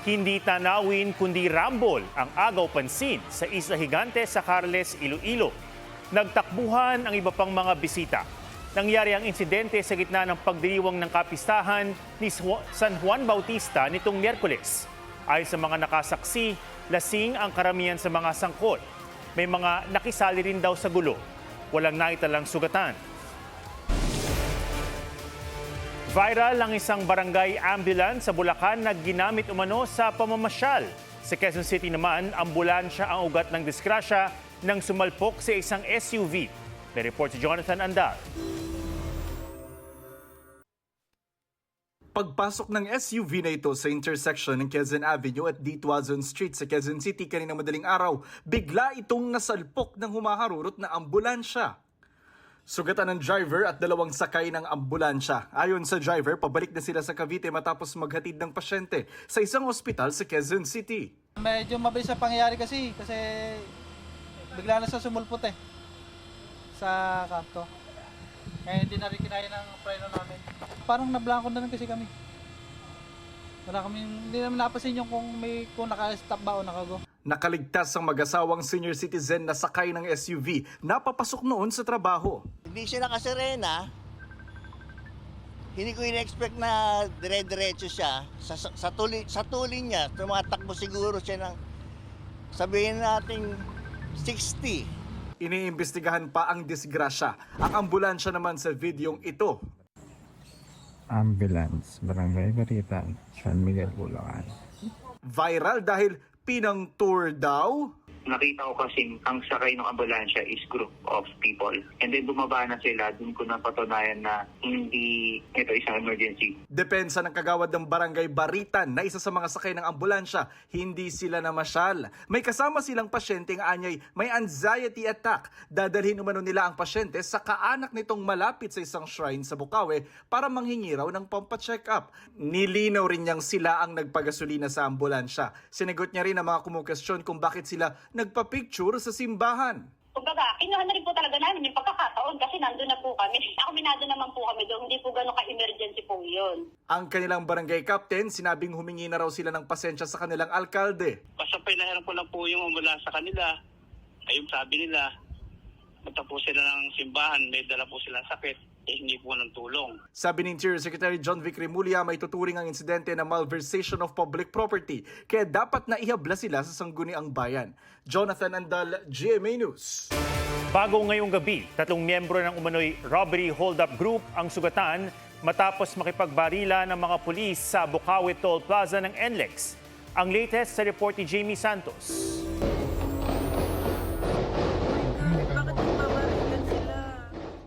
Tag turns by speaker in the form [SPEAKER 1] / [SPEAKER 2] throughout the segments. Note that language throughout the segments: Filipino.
[SPEAKER 1] Hindi tanawin kundi rambol ang agaw pansin sa Isla Higante sa Carles, Iloilo. Nagtakbuhan ang iba pang mga bisita. Nangyari ang insidente sa gitna ng pagdiriwang ng kapistahan ni San Juan Bautista nitong Miyerkules. Ayon sa mga nakasaksi, lasing ang karamihan sa mga sangkot. May mga nakisali rin daw sa gulo. Walang naitalang sugatan. Viral ang isang barangay ambulance sa Bulacan na ginamit umano sa pamamasyal. Sa Quezon City naman, ambulansya ang ugat ng disgrasya nang sumalpok sa isang SUV. May report si Jonathan Andal.
[SPEAKER 2] Pagpasok ng SUV na ito sa intersection ng Quezon Avenue at D. Tuazon Street sa Quezon City kaninang madaling araw, bigla itong nasalpok ng humaharurot na ambulansya. Sugatan ng driver at dalawang sakay ng ambulansya. Ayon sa driver, pabalik na sila sa Cavite matapos maghatid ng pasyente sa isang ospital sa Quezon City.
[SPEAKER 3] Medyo mabilis ang pangyayari kasi bigla na sa sumulpot sa kanto. Kaya hindi na rin kinaya ng preno namin. Parang nablangko na rin kasi kami. Hindi naman napasin yung kung naka-stop ba o nakago.
[SPEAKER 2] Nakaligtas ang mag-asawang senior citizen na sakay ng SUV na papasok noon sa trabaho.
[SPEAKER 4] Hindi siya nakasirena. Hindi ko in-expect na dire-diretso siya. Sa tuli niya, tumatakbo siguro siya ng sabihin natin 60.
[SPEAKER 2] Iniimbestigahan pa ang disgrasya. Ang ambulansya naman sa videong ito.
[SPEAKER 5] Ambulance, Barangay Baritan, San Miguel, Bulacan.
[SPEAKER 2] Viral dahil pinang-tour daw.
[SPEAKER 6] Nakita ko kasi ang sakay ng ambulansya is group of people. And then bumaba na sila, dun ko napatunayan na hindi ito isang emergency.
[SPEAKER 2] Depensa ng kagawad ng Barangay Baritan na isa sa mga sakay ng ambulansya, hindi sila namasyal. May kasama silang pasyenteng anyay may anxiety attack. Dadalhin umano nila ang pasyente sa kaanak nitong malapit sa isang shrine sa Bukawi para manghingi raw ng pampacheck up. Nilinaw rin niyang sila ang nagpagasolina sa ambulansya. Sinagot niya rin ang mga kumukestyon kung bakit sila nagpa-picture sa simbahan.
[SPEAKER 7] Kumbaga, kinuha na rin po talaga namin yung pagkakataon kasi nandun na po kami. Akuminado naman po kami doon, hindi po gano'n ka-emergency po yun.
[SPEAKER 2] Ang kanilang barangay captain, sinabing humingi na raw sila ng pasensya sa kanilang alkalde.
[SPEAKER 8] Basta pinahiram ko lang po yung mula sa kanila. Ayun sabi nila, punta po sila ng simbahan, may dala po silang sakit, hindi po ng tulong.
[SPEAKER 2] Sabi ni Interior Secretary John Vic Remulla, may tuturing ang insidente na malversation of public property, kaya dapat na ihabla sila sa sangguniang bayan. Jonathan Andal, GMA News.
[SPEAKER 1] Bago ngayong gabi, 3 miyembro ng umano'y robbery hold-up group ang sugatan matapos makipagbarila ng mga pulis sa Bukawi Toll Plaza ng NLEX. Ang latest sa report ni Jamie Santos.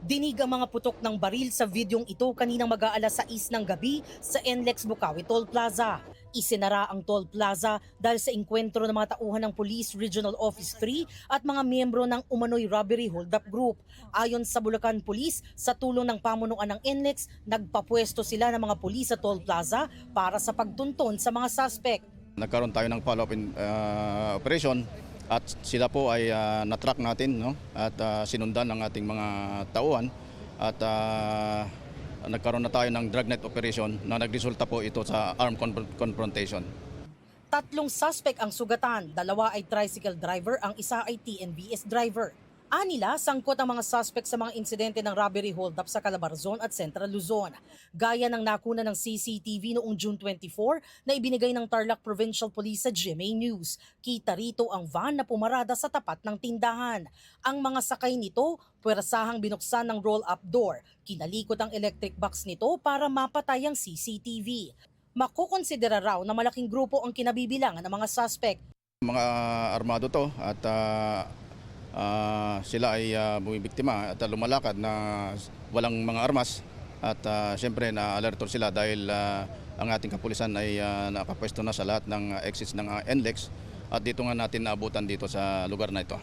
[SPEAKER 9] Dinig ang mga putok ng baril sa videong ito kaninang mag-aalas 6 ng gabi sa NLEX Bukawi Toll Plaza. Isinara ang toll plaza dahil sa engkwentro ng mga tauhan ng Police Regional Office 3 at mga miyembro ng umano'y robbery hold-up group. Ayon sa Bulacan Police, sa tulong ng pamunuan ng NLEX, nagpapwesto sila ng mga pulis sa toll plaza para sa pagtunton sa mga suspect.
[SPEAKER 10] Nagkaroon tayo ng follow-up operation. At sila po ay na-track natin, no? At sinundan ng ating mga tauhan at nagkaroon na tayo ng dragnet operation na nagresulta po ito sa armed confrontation.
[SPEAKER 9] 3 suspect ang sugatan, 2 ay tricycle driver, ang isa ay TNVS driver. Anila, sangkot ang mga suspect sa mga insidente ng robbery hold-up sa Calabarzon at Central Luzon. Gaya ng nakuna ng CCTV noong June 24 na ibinigay ng Tarlac Provincial Police sa GMA News. Kita rito ang van na pumarada sa tapat ng tindahan. Ang mga sakay nito, puwersahang binuksan ng roll-up door. Kinalikot ang electric box nito para mapatay ang CCTV. Makukonsidera raw na malaking grupo ang kinabibilangan ng mga suspect.
[SPEAKER 10] Mga armado to at sila ay bumibiktima at lumalakad na walang mga armas at siyempre na-alerto sila dahil ang ating kapulisan ay nakapwesto na sa lahat ng exits ng NLEX at dito nga natin naabutan dito sa lugar na ito.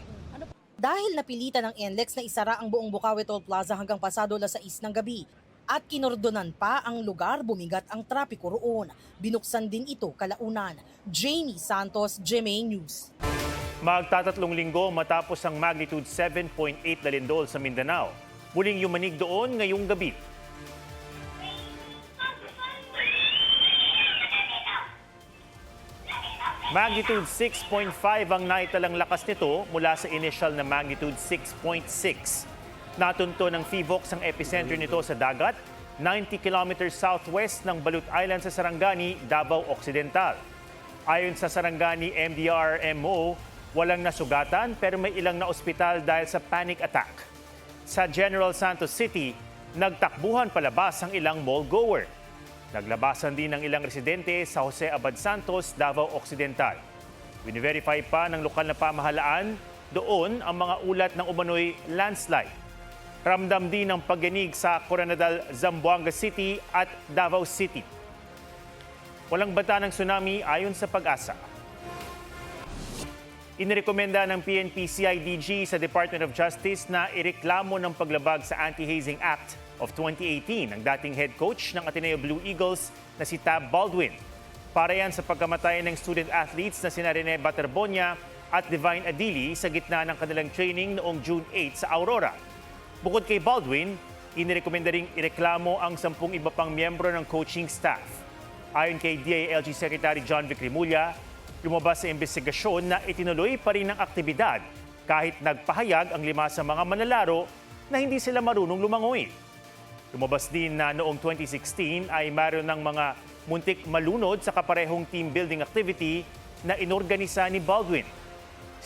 [SPEAKER 9] Dahil napilitan ng NLEX na isara ang buong Bukawi Toll Plaza hanggang pasado 6 ng gabi at kinordonan pa ang lugar, bumigat ang trapiko roon. Binuksan din ito kalaunan. Jamie Santos, GMA News.
[SPEAKER 1] Magtatatlong linggo matapos ang magnitude 7.8 na lindol sa Mindanao. Muling yumanig doon ngayong gabi. Magnitude 6.5 ang naitalang lakas nito mula sa initial na magnitude 6.6. Natunto ng PHIVOLCS ang epicenter nito sa dagat, 90 kilometers southwest ng Balut Island sa Sarangani, Davao Occidental. Ayon sa Sarangani MDR-MO, walang nasugatan pero may ilang na ospital dahil sa panic attack. Sa General Santos City, nagtakbuhan palabas ang ilang mall-goer. Naglabasan din ng ilang residente sa Jose Abad Santos, Davao Occidental. Bini-verify pa ng lokal na pamahalaan doon ang mga ulat ng umano'y landslide. Ramdam din ang pagyanig sa Coronadal, Zamboanga City at Davao City. Walang banta ng tsunami ayon sa Pag-asa. Inirekomenda ng PNP-CIDG sa Department of Justice na ireklamo ng paglabag sa Anti-Hazing Act of 2018 ang dating head coach ng Ateneo Blue Eagles na si Tab Baldwin. Para yan sa pagkamatay ng student athletes na sina Rene Baterbonia at Divine Adili sa gitna ng kanilang training noong June 8 sa Aurora. Bukod kay Baldwin, inirekomenda ring ireklamo ang 10 iba pang miyembro ng coaching staff. Ayon kay DILG Secretary John Vic Rimulya, lumabas sa investigasyon na itinuloy pa rin ang aktibidad kahit nagpahayag ang 5 sa mga manlalaro na hindi sila marunong lumangoy. Lumabas din na noong 2016 ay mayroon ng mga muntik malunod sa kaparehong team building activity na inorganisa ni Baldwin.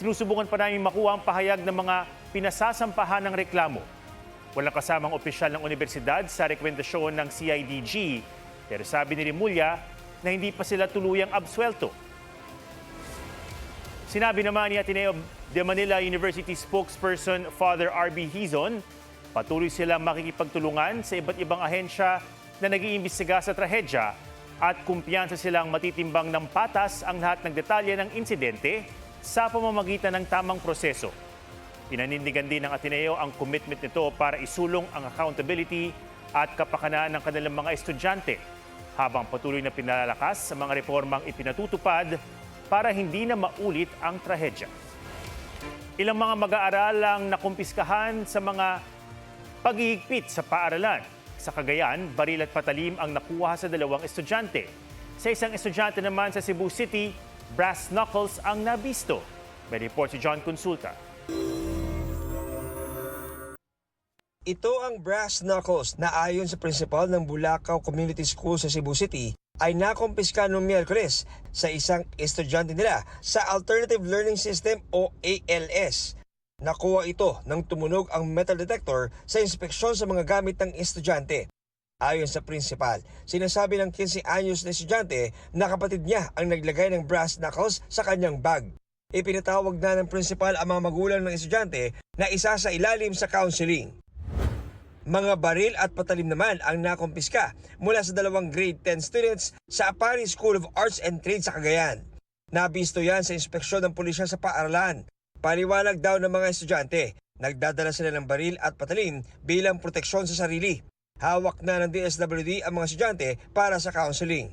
[SPEAKER 1] Sinusubukan pa namin makuha ang pahayag ng mga pinasasampahan ng reklamo. Walang kasamang opisyal ng universidad sa rekomendasyon ng CIDG, pero sabi ni Rimulya na hindi pa sila tuluyang absuelto. Sinabi naman ni Ateneo de Manila University spokesperson Father R.B. Hizon, patuloy silang makikipagtulungan sa iba't ibang ahensya na nag-iimbestiga sa trahedya at kumpiyansa silang matitimbang ng patas ang lahat ng detalye ng insidente sa pamamagitan ng tamang proseso. Pinanindigan din ng Ateneo ang commitment nito para isulong ang accountability at kapakanan ng kanilang mga estudyante habang patuloy na pinalalakas sa mga reformang ipinatutupad para hindi na maulit ang trahedya. Ilang mga mag-aaral ang nakumpiskahan sa mga paghihigpit sa paaralan. Sa Cagayan, baril at patalim ang nakuha sa 2 estudyante. Sa isang estudyante naman sa Cebu City, brass knuckles ang nabisto. May report si John Consulta.
[SPEAKER 11] Ito ang brass knuckles na ayon sa principal ng Bulacau Community School sa Cebu City ay nakumpiska noong Miyerkules sa isang estudyante nila sa Alternative Learning System o ALS. Nakuha ito nang tumunog ang metal detector sa inspeksyon sa mga gamit ng estudyante. Ayon sa principal, sinasabi ng 15 anyos na estudyante na kapatid niya ang naglagay ng brass knuckles sa kanyang bag. Ipinatawag na ng principal ang mga magulang ng estudyante na isa sa ilalim sa counseling. Mga baril at patalim naman ang nakumpiska mula sa 2 grade 10 students sa Apari School of Arts and Trade sa Cagayan. Nabisto yan sa inspeksyon ng pulisya sa paaralan. Paliwanag daw ng mga estudyante, nagdadala sila ng baril at patalim bilang proteksyon sa sarili. Hawak na ng DSWD ang mga estudyante para sa counseling.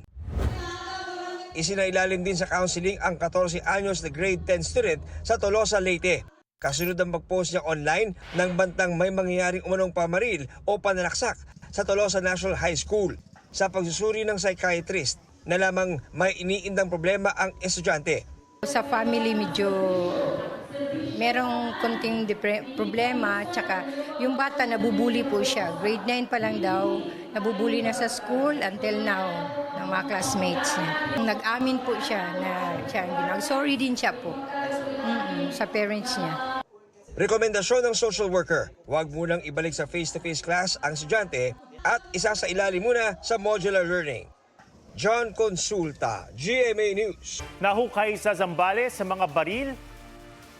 [SPEAKER 11] Isinailalim din sa counseling ang 14 anyos na grade 10 student sa Tolosa, Leyte. Kasunod ang pag-post niya online ng bantang may mangyayaring umanong pamaril o pananaksak sa Tolosa National High School. Sa pagsusuri ng psychiatrist na lamang may iniindang problema ang estudyante.
[SPEAKER 12] Sa family medyo merong konting problema, tsaka yung bata nabubuli po siya. Grade 9 pa lang daw, nabubuli na sa school until now ng mga classmates niya. Nag-amin po siya na siya sorry din siya po sa parents niya.
[SPEAKER 11] Rekomendasyon ng social worker, huwag munang ibalik sa face-to-face class ang estudyante at isa sa ilalim muna sa modular learning. John Consulta, GMA News.
[SPEAKER 1] Nahukay sa Zambales sa mga baril,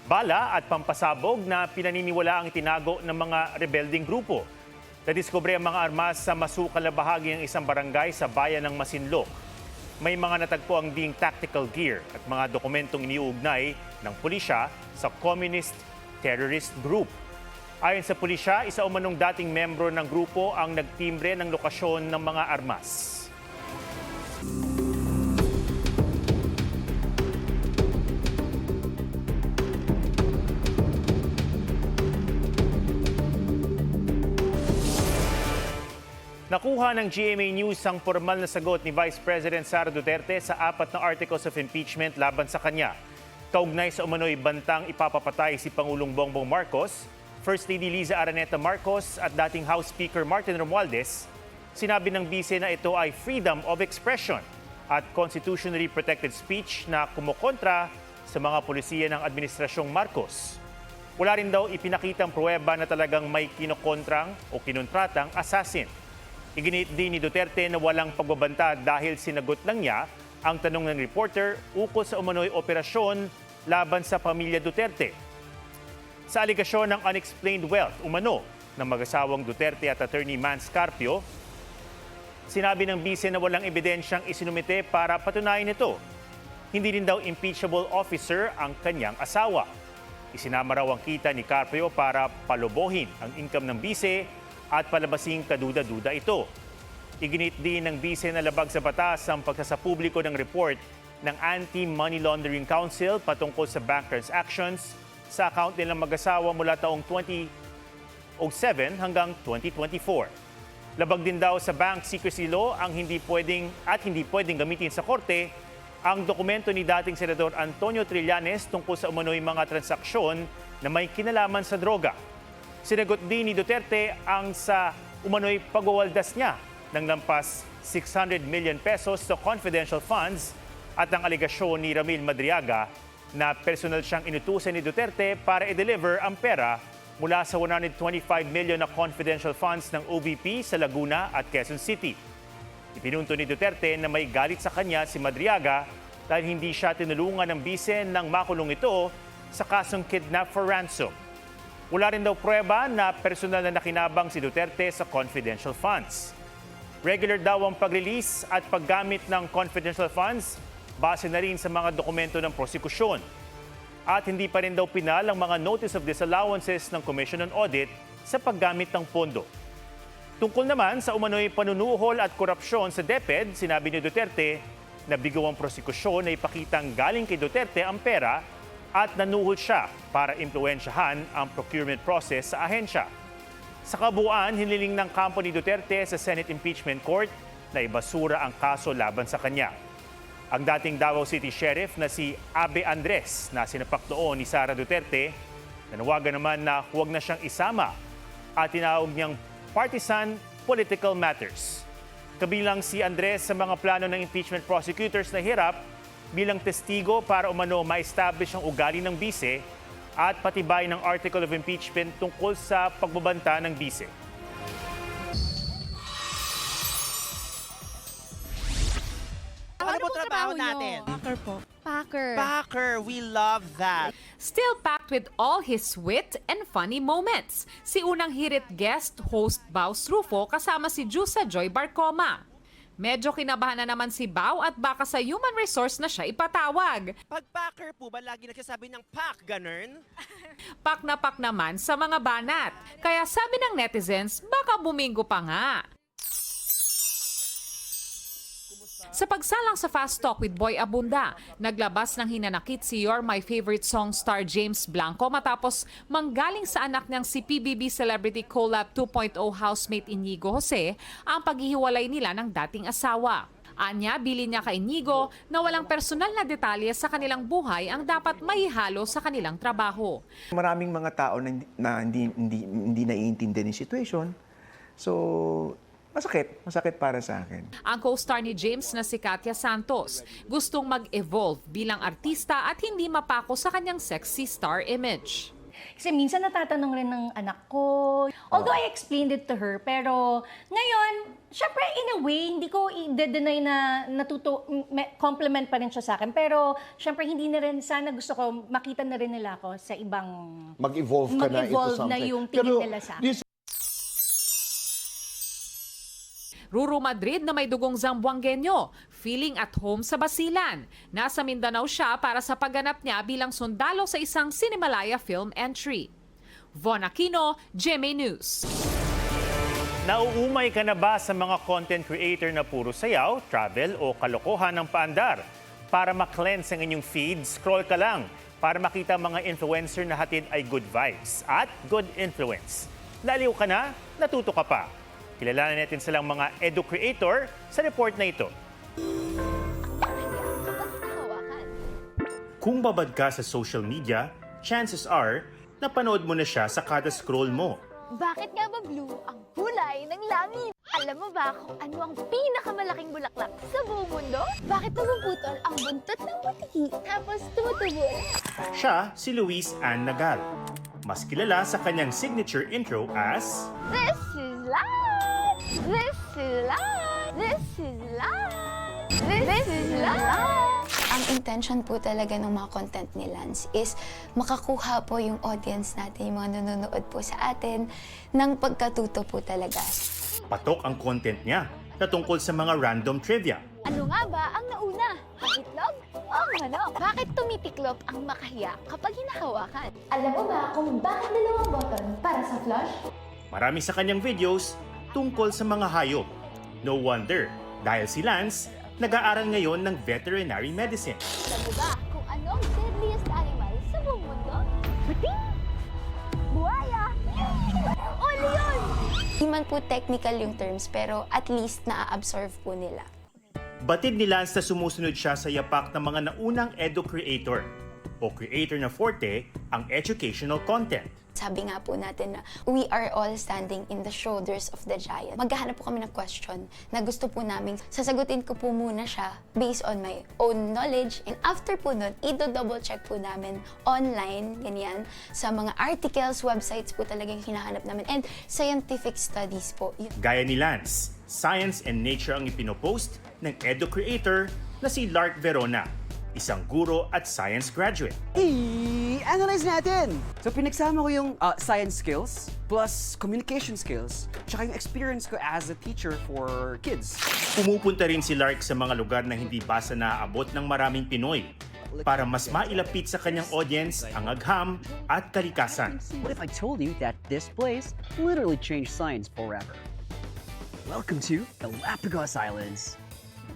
[SPEAKER 1] bala at pampasabog na pinaniniwala ang itinago ng mga rebelding grupo. Nadiskubre ang mga armas sa masukal na bahagi ng isang barangay sa bayan ng Masinloc. May mga natagpo ang ding tactical gear at mga dokumentong iniuugnay ng pulisya sa communist terrorist group. Ayon sa pulisya, isa umanong dating membro ng grupo ang nagtimbre ng lokasyon ng mga armas. Nakuha ng GMA News ang formal na sagot ni Vice President Sara Duterte sa 4 na articles of impeachment laban sa kanya. Kaugnay sa umano'y bantang ipapapatay si Pangulong Bongbong Marcos, First Lady Liza Araneta Marcos at dating House Speaker Martin Romualdez, sinabi ng bise na ito ay freedom of expression at constitutionally protected speech na kumukontra sa mga pulisiya ng Administrasyong Marcos. Wala rin daw ipinakitang pruweba na talagang may kinokontrang o kinuntratang assassin. Iginit din ni Duterte na walang pagbabanta dahil sinagot lang niya ang tanong ng reporter ukol sa umano'y operasyon laban sa pamilya Duterte. Sa aligasyon ng unexplained wealth umano ng mag-asawang Duterte at Attorney Mans Carpio, sinabi ng bise na walang ebidensyang isinumite para patunayan ito. Hindi rin daw impeachable officer ang kanyang asawa. Isinama raw ang kita ni Carpio para palubohin ang income ng bise at palabasing kaduda-duda ito. Iginit din ng bise na labag sa batas ang pagsasapubliko ng report ng Anti-Money Laundering Council patungkol sa bank transactions sa account nilang mag-asawa mula taong 2007 hanggang 2024. Labag din daw sa bank secrecy law ang hindi pwedeng gamitin sa korte ang dokumento ni dating Senador Antonio Trillanes tungkol sa umano'y mga transaksyon na may kinalaman sa droga. Sinagot din ni Duterte ang sa umano'y pagwawaldas niya ng lampas 600 million pesos sa confidential funds at ang aligasyon ni Ramil Madriaga na personal siyang inutusan ni Duterte para i-deliver ang pera mula sa 125 million na confidential funds ng OVP sa Laguna at Quezon City. Ipinunto ni Duterte na may galit sa kanya si Madriaga dahil hindi siya tinulungan ng bise nang makulong ito sa kasong kidnap for ransom. Wala rin daw pruweba na personal na nakinabang si Duterte sa confidential funds. Regular daw ang pag-release at paggamit ng confidential funds base na rin sa mga dokumento ng prosekusyon. At hindi pa rin daw pinal ang mga notice of disallowances ng Commission on Audit sa paggamit ng pondo. Tungkol naman sa umano'y panunuhol at korupsyon sa DepEd, sinabi ni Duterte na bigo ang prosekusyon na ipakitang galing kay Duterte ang pera at nanuhol siya para impluwensyahan ang procurement process sa ahensya. Sa kabuuan, hiniling ng kampo ni Duterte sa Senate Impeachment Court na ibasura ang kaso laban sa kanya. Ang dating Davao City Sheriff na si Abe Andres na sinapak noon ni Sara Duterte, nanawagan naman na huwag na siyang isama at tinawag niyang partisan political matters. Kabilang si Andres sa mga plano ng impeachment prosecutors na hirap bilang testigo para umano ma-establish ang ugali ng bise at patibay ng article of impeachment tungkol sa pagbabanta ng bise.
[SPEAKER 13] Ano po trabaho natin?
[SPEAKER 14] Packer po.
[SPEAKER 13] Packer, we love that.
[SPEAKER 14] Still packed with all his wit and funny moments. Si unang hirit guest host Baus Rufo kasama si Jusa Joy Barcoma. Medyo kinabahan na naman si Bao at baka sa human resource na siya ipatawag.
[SPEAKER 13] Pag packer po ba lagi nagsasabi ng pack, ganun?
[SPEAKER 14] Pak na pak naman sa mga banat. Kaya sabi ng netizens, baka bumingo pa nga. Sa pagsalang sa Fast Talk with Boy Abunda, naglabas ng hinanakit si You're My Favorite Song star James Blanco matapos manggaling sa anak niyang si PBB Celebrity Collab 2.0 housemate Inigo Jose ang paghihiwalay nila ng dating asawa. Anya, bilin niya kay Inigo na walang personal na detalye sa kanilang buhay ang dapat maihalo sa kanilang trabaho.
[SPEAKER 15] Maraming mga tao na hindi naiintindihan yung situation. So, masakit para sa akin.
[SPEAKER 14] Ang co-star ni James na si Katya Santos gustong mag-evolve bilang artista at hindi mapako sa kanyang sexy star image.
[SPEAKER 16] Kasi minsan natatanong rin ng anak ko. Although I explained it to her, pero ngayon, syempre in a way, hindi ko i-deny na compliment pa rin siya sa akin. Pero syempre hindi na rin, sana gusto ko makita na rin nila ako sa ibang...
[SPEAKER 17] Mag-evolve ka na into something.
[SPEAKER 16] Na yung tingin nila sa akin.
[SPEAKER 14] Ruru Madrid na may dugong Zamboangueño, feeling at home sa Basilan. Nasa Mindanao siya para sa pagganap niya bilang sundalo sa isang Cinemalaya film entry. Von Aquino, GMA News.
[SPEAKER 1] Nauumay ka na ba sa mga content creator na puro sayaw, travel o kalokohan ng paandar? Para ma-cleanse ang inyong feed, scroll ka lang para makita mga influencer na hatid ay good vibes at good influence. Laliw ka na, natuto ka pa. Kilalanin natin silang mga edu-creator sa report na ito. Kung babad ka sa social media, chances are napanood mo na siya sa kada scroll mo.
[SPEAKER 18] Bakit nga ba blue ang kulay ng langit? Alam mo ba kung ano ang pinakamalaking bulaklak sa buong mundo? Bakit napuputol ang buntot ng butiki tapos tumutubo?
[SPEAKER 1] Siya si Luis Ann Nagal. Mas kilala sa kanyang signature intro as
[SPEAKER 18] This is life! This is life! This is life! This is life!
[SPEAKER 19] Ang intention po talaga ng mga content ni Lance is makakuha po yung audience natin, yung mga nanonood po sa atin, ng pagkatuto po talaga.
[SPEAKER 1] patok ang content niya na tungkol sa mga random trivia.
[SPEAKER 18] Ano nga ba ang nauna? Ang itlog o ang manok? Bakit tumitiklop ang makahiya kapag hinahawakan? Alam mo ba kung bakit dalawang button para sa flush?
[SPEAKER 1] Marami sa kanyang videos tungkol sa mga hayop. No wonder, dahil si Lance, nag-aaral ngayon ng veterinary medicine.
[SPEAKER 18] Alam mo ba kung ano ang deadliest animal sa buong mundo? Puting! Buhaya! O leon!
[SPEAKER 19] Hindi man po technical yung terms, pero at least na-absorb po nila.
[SPEAKER 1] Batid ni Lance na sumusunod siya sa yapak ng mga naunang edu-creator o creator na forte ang educational content.
[SPEAKER 19] Sabi nga po natin na we are all standing in the shoulders of the giant. Maghahanap po kami ng question na gusto po namin. Sasagutin ko po muna siya based on my own knowledge. And after po nun, i-double check po namin online, ganyan, sa mga articles, websites po talaga yung hinahanap namin. And scientific studies po.
[SPEAKER 1] Gaya ni Lance, science and nature ang ipinopost ng edu-creator na si Lark Verona, isang guro at science graduate.
[SPEAKER 20] I-analyze natin! So pinagsama ko yung science skills plus communication skills tsaka yung experience ko as a teacher for kids.
[SPEAKER 1] Pumupunta rin si Lark sa mga lugar na hindi basta naaabot ng maraming Pinoy para mas mailapit sa kanyang audience ang agham at kalikasan.
[SPEAKER 21] What if I told you that this place literally changed science forever? Welcome to Galapagos Islands.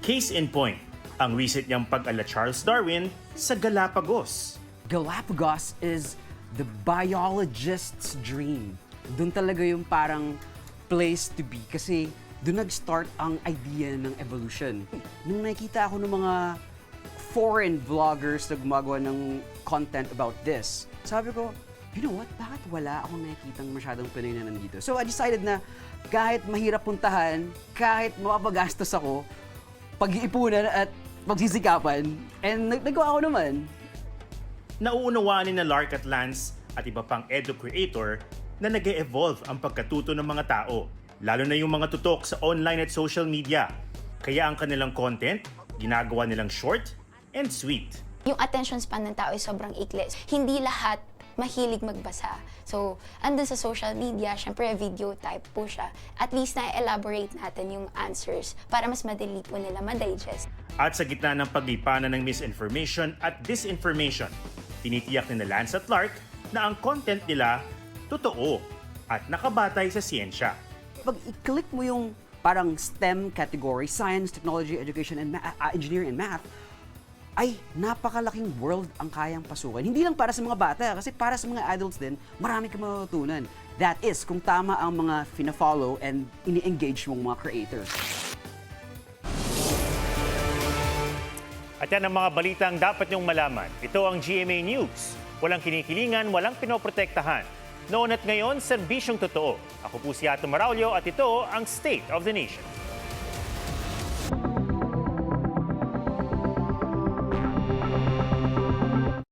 [SPEAKER 1] Case in point, ang recent niyang pag-ala Charles Darwin sa Galapagos.
[SPEAKER 20] Galapagos is the biologist's dream. Doon talaga yung parang place to be kasi doon nag-start ang idea ng evolution. Nung nakita ako ng mga foreign vloggers na gumagawa ng content about this, sabi ko, you know what, bakit wala akong nakikitang masyadong Pinoy na nandito? So I decided na kahit mahirap puntahan, kahit mapapagastos ako, pag-iipunan at magsisikapan, and nagawa ko naman.
[SPEAKER 1] Nauunawaan ni na Lark at Lance at iba pang edu-creator na nag-e-evolve ang pagkatuto ng mga tao, lalo na yung mga tutok sa online at social media. Kaya ang kanilang content, ginagawa nilang short and sweet.
[SPEAKER 19] Yung attention span ng tao ay sobrang ikli. Hindi lahat mahilig magbasa. So, andun sa social media, syempre video type po siya. At least na-elaborate natin yung answers para mas madali po nila ma-digest.
[SPEAKER 1] At sa gitna ng paglipanan ng misinformation at disinformation, tinitiyak ni Lance at Lark na ang content nila totoo at nakabatay sa siyensya.
[SPEAKER 20] Pag i-click mo yung parang STEM category, Science, Technology, Education, and Engineering and Math, ay napakalaking world ang kayang pasukan. Hindi lang para sa mga bata, kasi para sa mga adults din, marami kang matutunan. That is, kung tama ang mga fina-follow and ini-engage mong mga creators.
[SPEAKER 1] At yan ang mga balitang dapat niyong malaman. Ito ang GMA News. Walang kinikilingan, walang pinoprotektahan. Noon at ngayon, serbisyong totoo. Ako po si Ato Maraulio at ito ang State of the Nation.